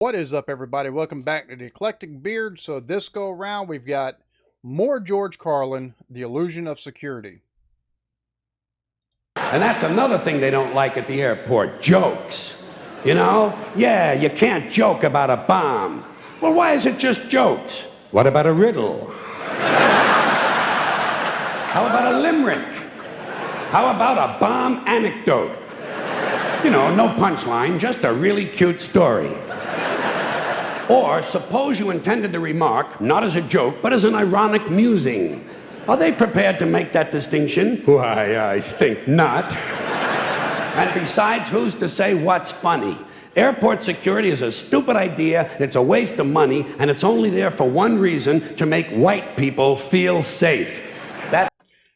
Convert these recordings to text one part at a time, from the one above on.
What is up, everybody? Welcome back to the Eclectic Beard. So this go around, we've got more George Carlin, The Illusion of Security. And that's another thing they don't like at the airport, jokes. You know? Yeah, you can't joke about a bomb. Well, why is it just jokes? What about a riddle? How about a limerick? How about a bomb anecdote? You know, no punchline, just a really cute story. Or suppose you intended the remark not as a joke, but as an ironic musing. Are they prepared to make that distinction? Why, I think not. And besides, who's to say what's funny? Airport security is a stupid idea, it's a waste of money, and it's only there for one reason, to make white people feel safe.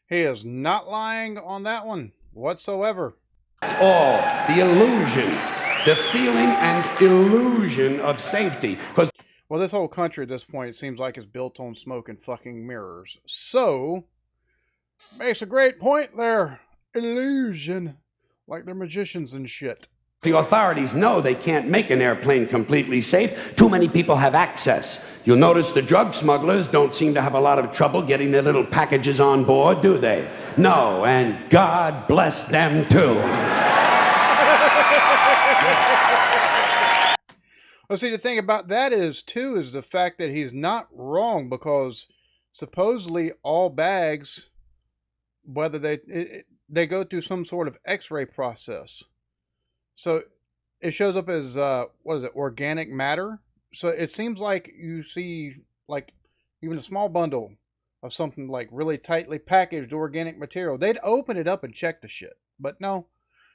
He is not lying on that one whatsoever. That's all. The illusion. The feeling and illusion of safety. Well, this whole country at this point, it seems like it's built on smoke and fucking mirrors. So, makes a great point there. Illusion. Like they're magicians and shit. The authorities know they can't make an airplane completely safe. Too many people have access. You'll notice the drug smugglers don't seem to have a lot of trouble getting their little packages on board, do they? No, and God bless them too. Well, see, the thing about that is the fact that he's not wrong, because supposedly all bags, whether they go through some sort of x-ray process. So it shows up as, organic matter? So it seems like you see, like, even a small bundle of something like really tightly packaged organic material. They'd open it up and check the shit. But no.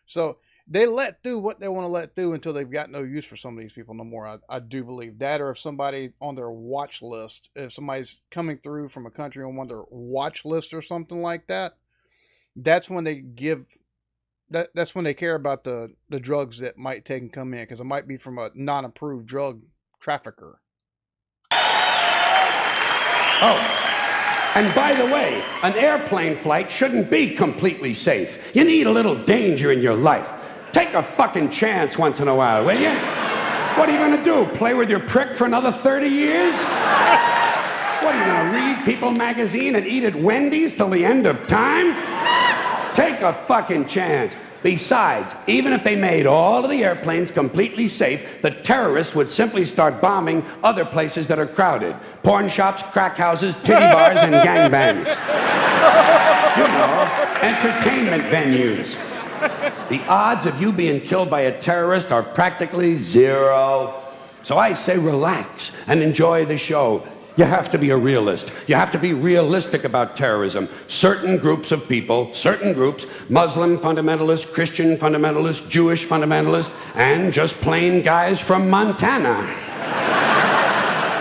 So they let do what they want to let do until they've got no use for some of these people no more. I do believe that. Or if somebody on their watch list, if somebody's coming through from a country on one of their watch list or something like that, that's when they give, that's when they care about the drugs that might take and come in, because it might be from a non-approved drug trafficker. Oh. And by the way, an airplane flight shouldn't be completely safe. You need a little danger in your life. Take a fucking chance once in a while, will you? What are you going to do? Play with your prick for another 30 years? What, are you going to read People magazine and eat at Wendy's till the end of time? Take a fucking chance. Besides, even if they made all of the airplanes completely safe, the terrorists would simply start bombing other places that are crowded. Porn shops, crack houses, titty bars, and gangbangs. You know, entertainment venues. The odds of you being killed by a terrorist are practically zero. So I say relax and enjoy the show. You have to be a realist. You have to be realistic about terrorism. Certain groups of people, certain groups, Muslim fundamentalists, Christian fundamentalists, Jewish fundamentalists, and just plain guys from Montana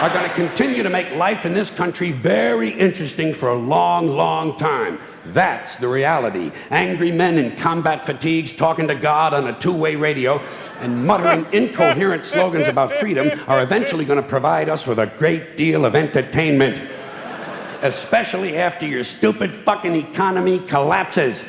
are going to continue to make life in this country very interesting for a long, long time. That's the reality. Angry men in combat fatigues talking to God on a two-way radio and muttering incoherent slogans about freedom are eventually going to provide us with a great deal of entertainment. Especially after your stupid fucking economy collapses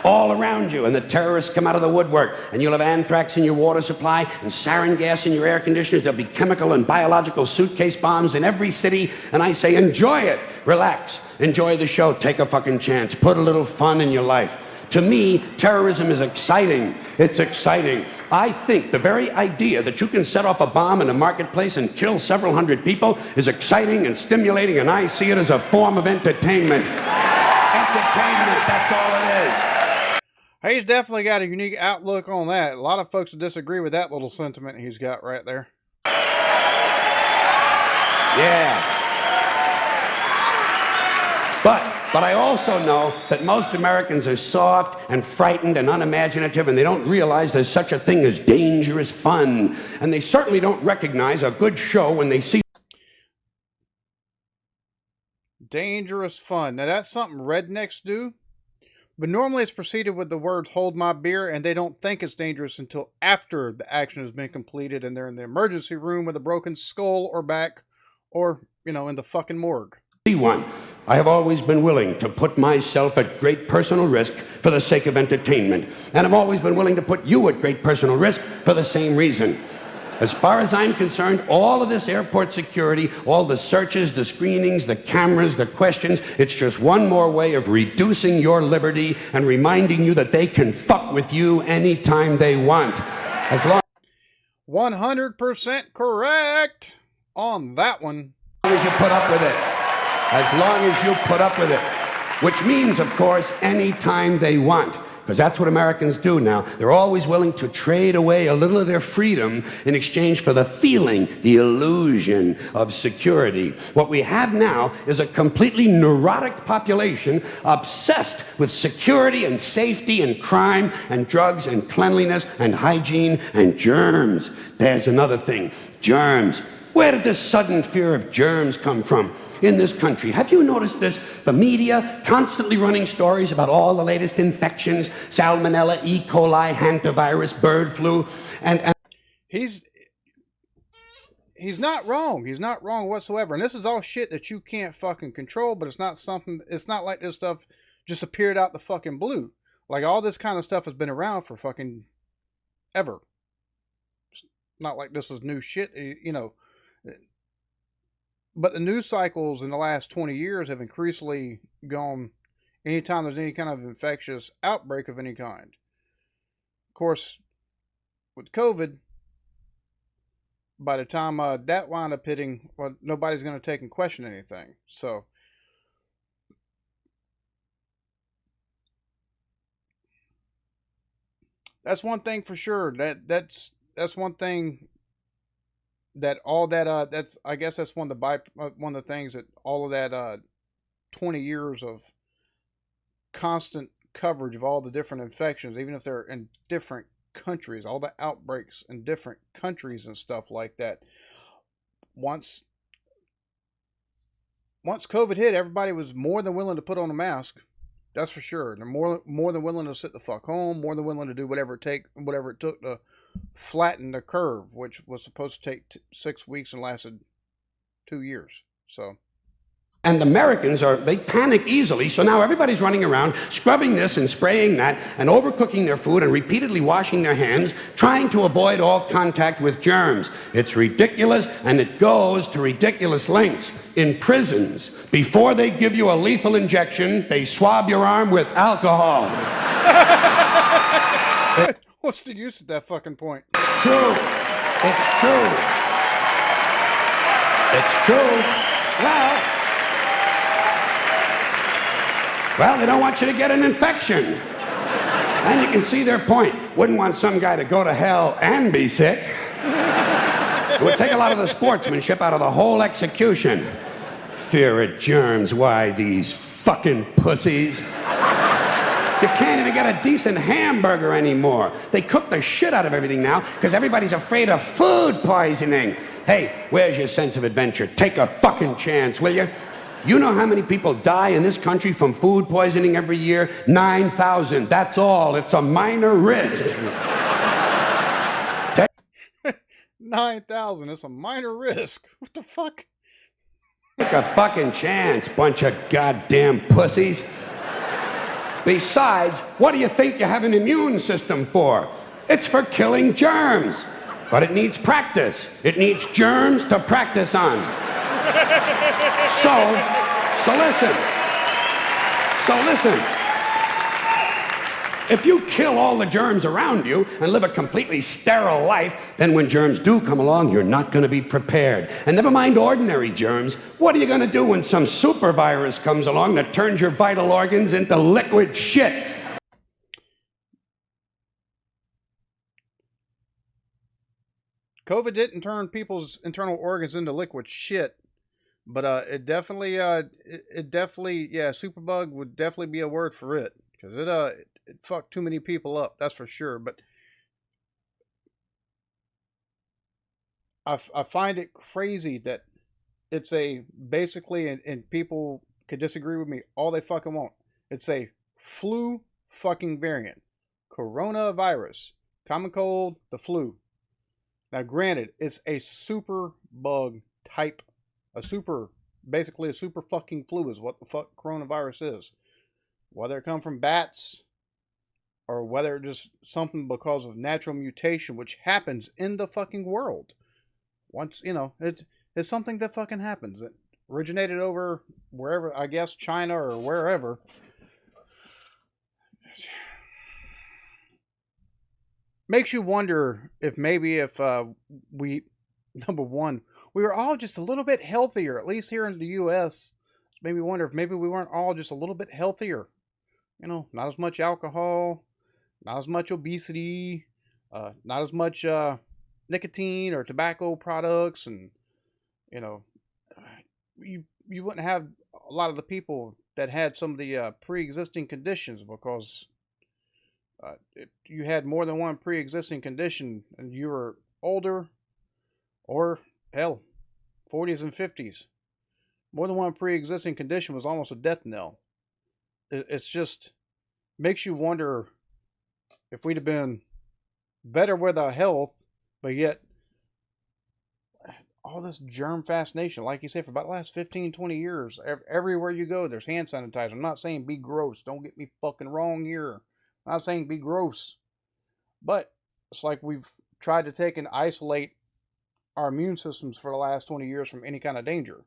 all around you and the terrorists come out of the woodwork, and you'll have anthrax in your water supply and sarin gas in your air conditioners. There'll be chemical and biological suitcase bombs in every city, and I say enjoy it. Relax. Enjoy the show. Take a fucking chance. Put a little fun in your life. To me, terrorism is exciting. It's exciting. I think the very idea that you can set off a bomb in a marketplace and kill several hundred people is exciting and stimulating, and I see it as a form of entertainment. Entertainment, that's all it is. He's definitely got a unique outlook on that. A lot of folks would disagree with that little sentiment he's got right there. Yeah. But I also know that most Americans are soft and frightened and unimaginative, and they don't realize there's such a thing as dangerous fun. And they certainly don't recognize a good show when they see dangerous fun. Now that's something rednecks do. But normally it's preceded with the words, hold my beer, and they don't think it's dangerous until after the action has been completed and they're in the emergency room with a broken skull or back, or, you know, in the fucking morgue. One. I have always been willing to put myself at great personal risk for the sake of entertainment. And I've always been willing to put you at great personal risk for the same reason. As far as I'm concerned, all of this airport security, all the searches, the screenings, the cameras, the questions, it's just one more way of reducing your liberty and reminding you that they can fuck with you anytime they want. As long 100% correct on that one. as you put up with it. As long as you put up with it. Which means, of course, anytime they want. Because that's what Americans do now. They're always willing to trade away a little of their freedom in exchange for the feeling, the illusion of security. What we have now is a completely neurotic population obsessed with security and safety and crime and drugs and cleanliness and hygiene and germs. There's another thing. Germs. Where did this sudden fear of germs come from in this country? Have you noticed this? The media constantly running stories about all the latest infections, salmonella, E. coli, hantavirus, bird flu, and He's not wrong. He's not wrong whatsoever. And this is all shit that you can't fucking control, but it's not like this stuff just appeared out the fucking blue. Like, all this kind of stuff has been around for fucking ever. It's not like this is new shit, you know. But the news cycles in the last 20 years have increasingly gone anytime there's any kind of infectious outbreak of any kind. Of course, with COVID, by the time that wound up hitting, well, nobody's going to take and question anything. So, that's one thing for sure. That's one thing that all that that's, I guess that's one of the things that all of that 20 years of constant coverage of all the different infections, even if they're in different countries, all the outbreaks in different countries and stuff like that. Once COVID hit, everybody was more than willing to put on a mask. That's for sure. They're more than willing to sit the fuck home, more than willing to do whatever it took to flatten the curve, which was supposed to take 6 weeks and lasted 2 years. So, and Americans they panic easily, so now everybody's running around scrubbing this and spraying that and overcooking their food and repeatedly washing their hands, trying to avoid all contact with germs. It's ridiculous, and it goes to ridiculous lengths. In prisons, before they give you a lethal injection, they swab your arm with alcohol. What's the use at that fucking point? It's true. It's true. It's true. Well, they don't want you to get an infection. And you can see their point. Wouldn't want some guy to go to hell and be sick. It would take a lot of the sportsmanship out of the whole execution. Fear of germs. Why, these fucking pussies. You can't even get a decent hamburger anymore. They cook the shit out of everything now because everybody's afraid of food poisoning. Hey, where's your sense of adventure? Take a fucking chance, will you? You know how many people die in this country from food poisoning every year? 9,000. That's all. It's a minor risk. 9,000. It's a minor risk. What the fuck? Take a fucking chance, bunch of goddamn pussies. Besides, what do you think you have an immune system for? It's for killing germs. But it needs practice. It needs germs to practice on. So listen. If you kill all the germs around you and live a completely sterile life, then when germs do come along, you're not going to be prepared. And never mind ordinary germs, what are you going to do when some super virus comes along that turns your vital organs into liquid shit? COVID didn't turn people's internal organs into liquid shit, but it definitely, yeah, superbug would definitely be a word for it, because it fucked too many people up, that's for sure. But I find it crazy that it's basically, and people could disagree with me all they fucking want, it's a flu fucking variant. Coronavirus. Common cold, the flu. Now granted, it's a super bug type, basically a super fucking flu is what the fuck coronavirus is. Whether it come from bats, or whether it's just something because of natural mutation, which happens in the fucking world. Once, it's something that fucking happens. It originated over wherever, I guess, China or wherever. Makes you wonder if maybe if we, number one, we were all just a little bit healthier, at least here in the U.S. Maybe wonder if maybe we weren't all just a little bit healthier. Not as much alcohol, not as much obesity, not as much nicotine or tobacco products, and you know, you wouldn't have a lot of the people that had some of the pre-existing conditions because if you had more than one pre-existing condition and you were older or hell 40s and 50s, more than one pre-existing condition was almost a death knell. It's just makes you wonder if we'd have been better with our health, but yet all this germ fascination, like you said, for about the last 15, 20 years, everywhere you go, there's hand sanitizer. I'm not saying be gross. Don't get me fucking wrong here. I'm not saying be gross. But it's like we've tried to take and isolate our immune systems for the last 20 years from any kind of danger.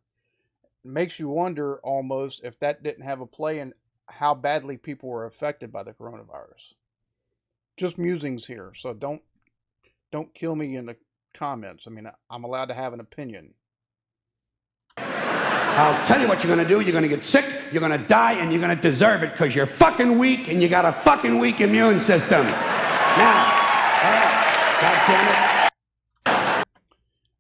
It makes you wonder almost if that didn't have a play in how badly people were affected by the coronavirus. Just musings here, so don't kill me in the comments. I mean, I'm allowed to have an opinion. I'll tell you what you're going to do. You're going to get sick, you're going to die, and you're going to deserve it because you're fucking weak and you got a fucking weak immune system. Now, God damn it.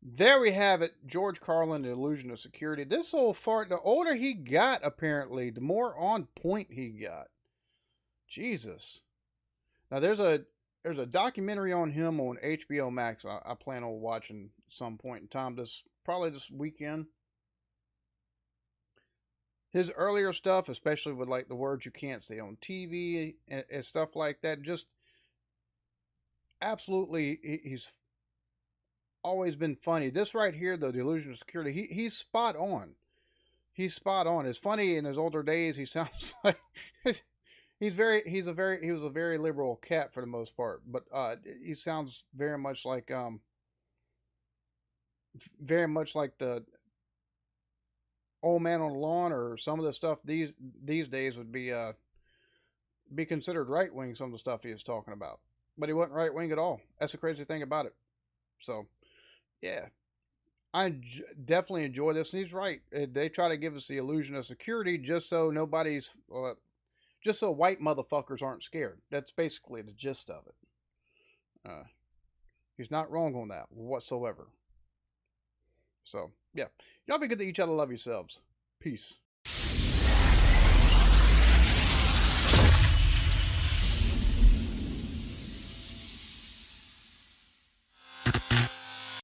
There we have it. George Carlin, The Illusion of Security. This old fart, the older he got, apparently, the more on point he got. Jesus. Now, there's a documentary on him on HBO Max I plan on watching at some point in time. Probably this weekend. His earlier stuff, especially with like the words you can't say on TV and stuff like that, just absolutely, he's always been funny. This right here, though, The Illusion of Security, he's spot on. He's spot on. It's funny in his older days. He sounds like he was a very liberal cat for the most part, but he sounds very much like the old man on the lawn, or some of the stuff these days would be considered right wing. Some of the stuff he was talking about, but he wasn't right wing at all. That's the crazy thing about it. So, yeah, I definitely enjoy this, and he's right. They try to give us the illusion of security just so nobody's, just so white motherfuckers aren't scared. That's basically the gist of it. He's not wrong on that whatsoever. So, yeah. Y'all be good to each other. Love yourselves. Peace.